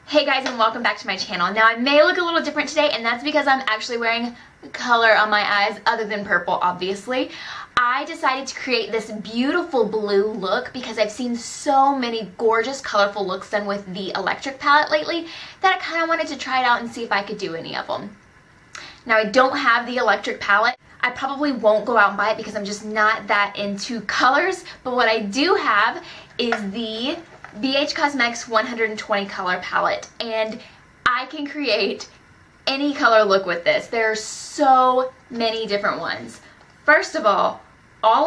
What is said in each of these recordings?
Hey guys, and welcome back to my channel. Now I may look a little different today, and that's because I'm actually wearing color on my eyes other than purple, obviously. I decided to create this beautiful blue look because I've seen so many gorgeous colorful looks done with the electric palette lately that I kind of wanted to try it out and see if I could do any of them. Now I don't have the electric palette. I probably won't go out and buy it because I'm just not that into colors, but what I do have is the BH Cosmetics 120 color palette, and I can create any color look with this. There are so many different ones. First of all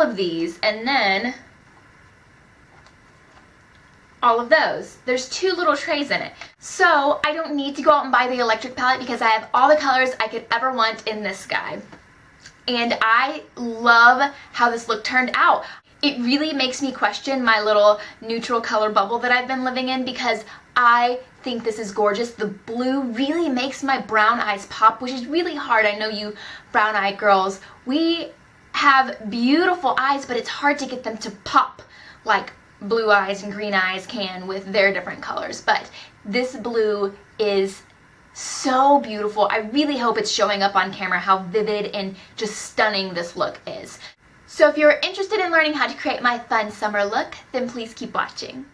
of these, and then all of those. There's two little trays in it. So I don't need to go out and buy the electric palette because I have all the colors I could ever want in this guy. And I love how this look turned out. It really makes me question my little neutral color bubble that I've been living in because I think this is gorgeous. The blue really makes my brown eyes pop, which is really hard. I know you brown-eyed girls, we have beautiful eyes, but it's hard to get them to pop like blue eyes and green eyes can with their different colors. But this blue is so beautiful. I really hope it's showing up on camera how vivid and just stunning this look is. So if you're interested in learning how to create my fun summer look, then please keep watching.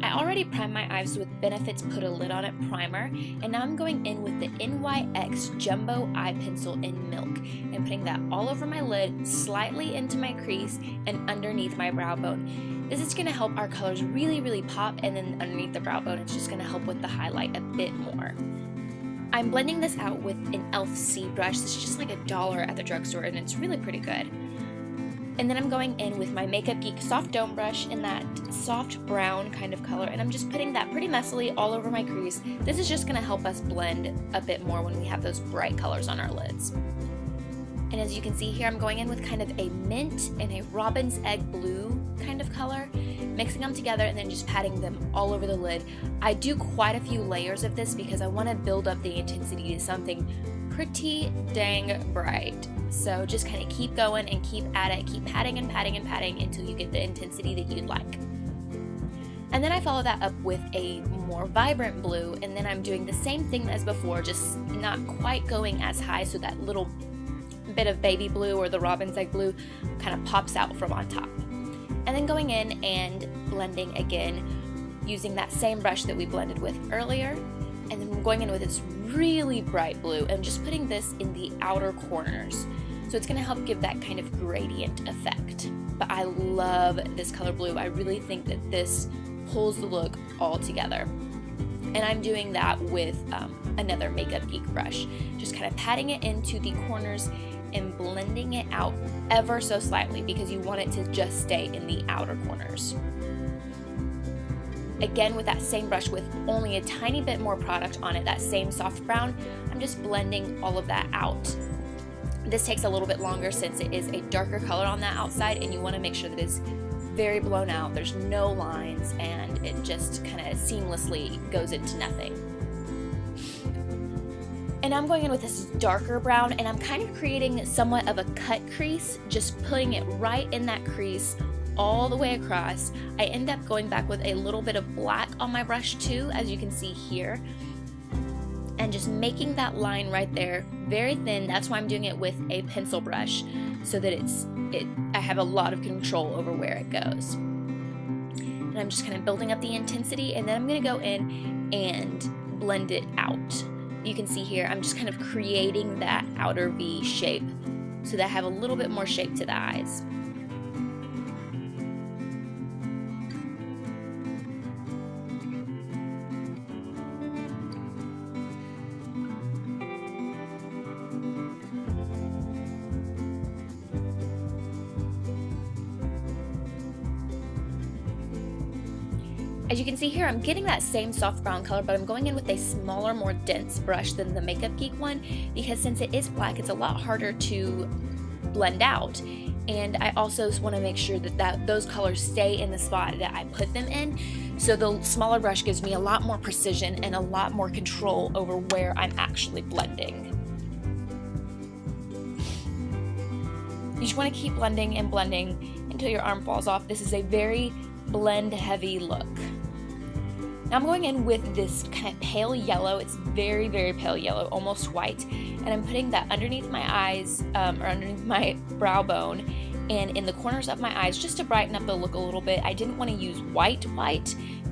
I already primed my eyes with Benefit's Put a Lid on It primer, and now I'm going in with the NYX Jumbo Eye Pencil in Milk and putting that all over my lid, slightly into my crease, and underneath my brow bone. This is going to help our colors really pop, and then underneath the brow bone it's just going to help with the highlight a bit more. I'm blending this out with an E.l.f. seed brush. This is just like $1 at the drugstore, and it's really pretty good. And then I'm going in with my Makeup Geek Soft Dome brush in that soft brown kind of color, and I'm just putting that pretty messily all over my crease. This is just going to help us blend a bit more when we have those bright colors on our lids. And as you can see here, I'm going in with kind of a mint and a robin's egg blue kind of color, mixing them together and then just patting them all over the lid. I do quite a few layers of this because I want to build up the intensity to something pretty dang bright. So just kind of keep going and keep at it, keep patting and patting and patting until you get the intensity that you'd like. And then I follow that up with a more vibrant blue, and then I'm doing the same thing as before, just not quite going as high, so that little bit of baby blue or the robin's egg blue kind of pops out from on top. And then going in and blending again using that same brush that we blended with earlier, and then I'm going in with this really bright blue and just putting this in the outer corners. So it's going to help give that kind of gradient effect. But I love this color blue. I really think that this pulls the look all together. And I'm doing that with another Makeup Geek brush. Just kind of patting it into the corners and blending it out ever so slightly because you want it to just stay in the outer corners. Again, with that same brush with only a tiny bit more product on it, that same soft brown, I'm just blending all of that out. This takes a little bit longer since it is a darker color on that outside, and you want to make sure that it's very blown out, there's no lines, and it just kind of seamlessly goes into nothing. And I'm going in with this darker brown, and I'm kind of creating somewhat of a cut crease, just putting it right in that crease all the way across. I end up going back with a little bit of black on my brush too, as you can see here, and just making that line right there very thin. That's why I'm doing it with a pencil brush, so that I have a lot of control over where it goes. And I'm just kind of building up the intensity, and then I'm going to go in and blend it out. You can see here I'm just kind of creating that outer V shape so that I have a little bit more shape to the eyes. As you can see here, I'm getting that same soft brown color, but I'm going in with a smaller, more dense brush than the Makeup Geek one, because since it is black, it's a lot harder to blend out. And I also want to make sure that those colors stay in the spot that I put them in. So the smaller brush gives me a lot more precision and a lot more control over where I'm actually blending. You just want to keep blending and blending until your arm falls off. This is a very blend heavy look. Now I'm going in with this kind of pale yellow. It's very, very pale yellow, almost white. And I'm putting that underneath my eyes, or underneath my brow bone, and in the corners of my eyes, just to brighten up the look a little bit. I didn't want to use white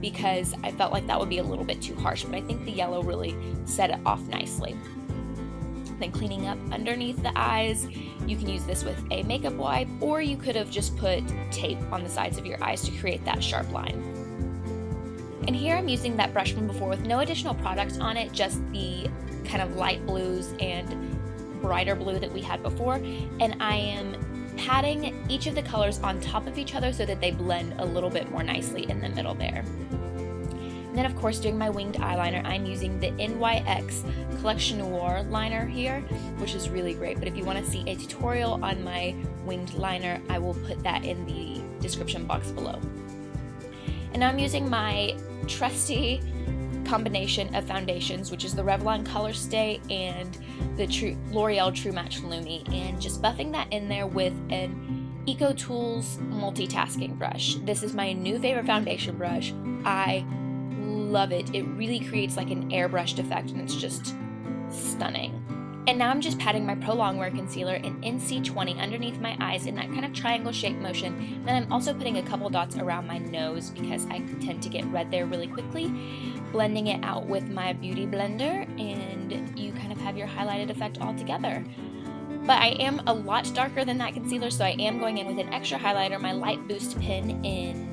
because I felt like that would be a little bit too harsh, but I think the yellow really set it off nicely. Then cleaning up underneath the eyes, you can use this with a makeup wipe, or you could have just put tape on the sides of your eyes to create that sharp line. And here I'm using that brush from before with no additional products on it, just the kind of light blues and brighter blue that we had before, and I am patting each of the colors on top of each other so that they blend a little bit more nicely in the middle there. And then of course, doing my winged eyeliner, I'm using the NYX Collection Noir liner here, which is really great. But if you want to see a tutorial on my winged liner, I will put that in the description box below. And now I'm using my trusty combination of foundations, which is the Revlon Colorstay and the L'Oreal True Match Lumi, and just buffing that in there with an EcoTools multitasking brush. This is my new favorite foundation brush. I love it. It really creates like an airbrushed effect, and it's just stunning. And now I'm just patting my Prolongwear concealer in NC20 underneath my eyes in that kind of triangle shape motion. Then I'm also putting a couple dots around my nose because I tend to get red there really quickly, blending it out with my beauty blender, and you kind of have your highlighted effect all together. But I am a lot darker than that concealer, so I am going in with an extra highlighter, my Light Boost pen in,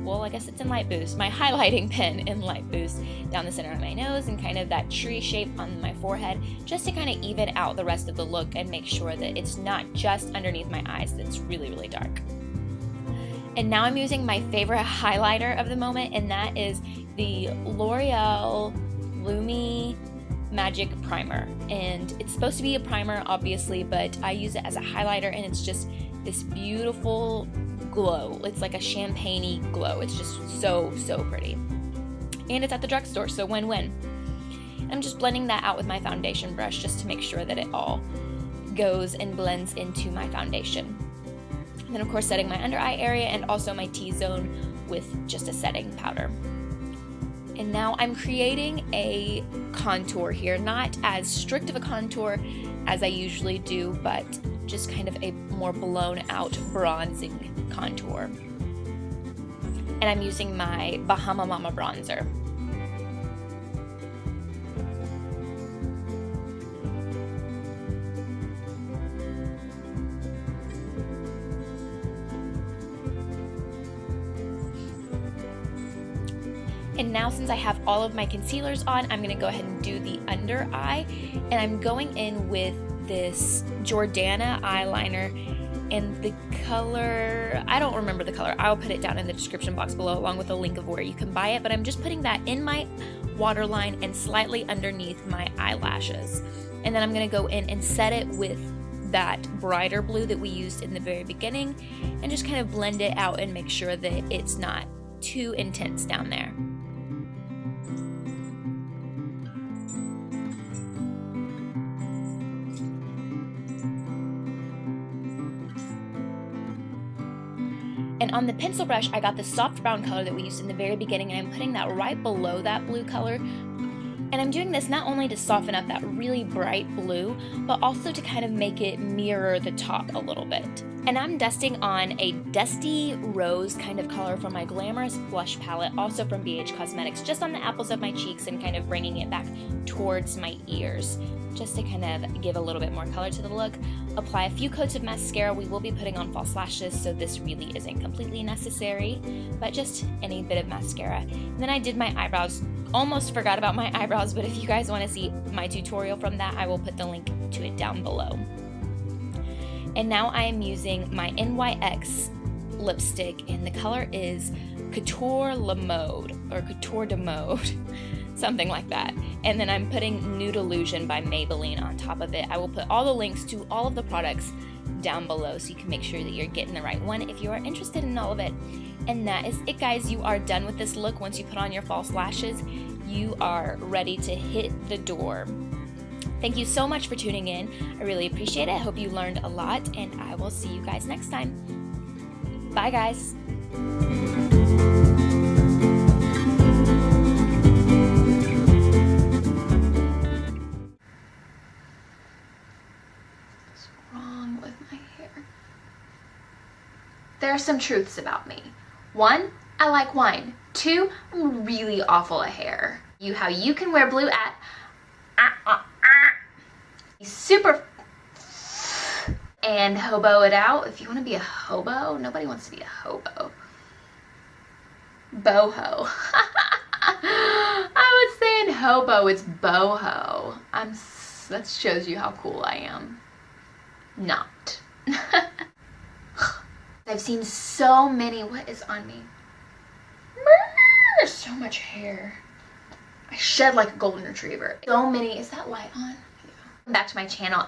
well, I guess it's in Light Boost, my highlighting pen in Light Boost down the center of my nose and kind of that tree shape on my forehead, just to kind of even out the rest of the look and make sure that it's not just underneath my eyes that's really, really dark. And now I'm using my favorite highlighter of the moment, and that is the L'Oreal Lumi Magic Primer. And it's supposed to be a primer, obviously, but I use it as a highlighter, and it's just this beautiful glow. It's like a champagne-y glow. It's just so, so pretty. And it's at the drugstore, so win-win. I'm just blending that out with my foundation brush just to make sure that it all goes and blends into my foundation. And then of course setting my under eye area and also my T-zone with just a setting powder. And now I'm creating a contour here, not as strict of a contour as I usually do, but just kind of a more blown out bronzing contour. And I'm using my Bahama Mama bronzer. And now since I have all of my concealers on, I'm going to go ahead and do the under eye. And I'm going in with this Jordana eyeliner in the color, I don't remember the color. I'll put it down in the description box below along with a link of where you can buy it. But I'm just putting that in my waterline and slightly underneath my eyelashes. And then I'm going to go in and set it with that brighter blue that we used in the very beginning and just kind of blend it out and make sure that it's not too intense down there. And on the pencil brush, I got the soft brown color that we used in the very beginning, and I'm putting that right below that blue color. And I'm doing this not only to soften up that really bright blue, but also to kind of make it mirror the top a little bit. And I'm dusting on a dusty rose kind of color from my Glamorous blush palette, also from BH Cosmetics, just on the apples of my cheeks and kind of bringing it back towards my ears, just to kind of give a little bit more color to the look. Apply a few coats of mascara. We will be putting on false lashes, so this really isn't completely necessary, but just any bit of mascara. And then I did my eyebrows. Almost forgot about my eyebrows, but if you guys want to see my tutorial from that, I will put the link to it down below. And now I am using my NYX lipstick, and the color is Couture Le Mode, or Couture de Mode, something like that. And then I'm putting Nude Illusion by Maybelline on top of it. I will put all the links to all of the products down below so you can make sure that you're getting the right one if you are interested in all of it. And that is it, guys. You are done with this look. Once you put on your false lashes, you are ready to hit the door. Thank you so much for tuning in. I really appreciate it. I hope you learned a lot, and I will see you guys next time. Bye, guys. there are some truths about me. 1, I like wine. 2, I'm really awful at hair. How you can wear blue at super and hobo it out. If you want to be a hobo, nobody wants to be a hobo. Boho. I was saying hobo, it's boho. That shows you how cool I am. Not. I've seen so many. What is on me? There's so much hair. I shed like a golden retriever. So many. Is that light on? Yeah. Back to my channel.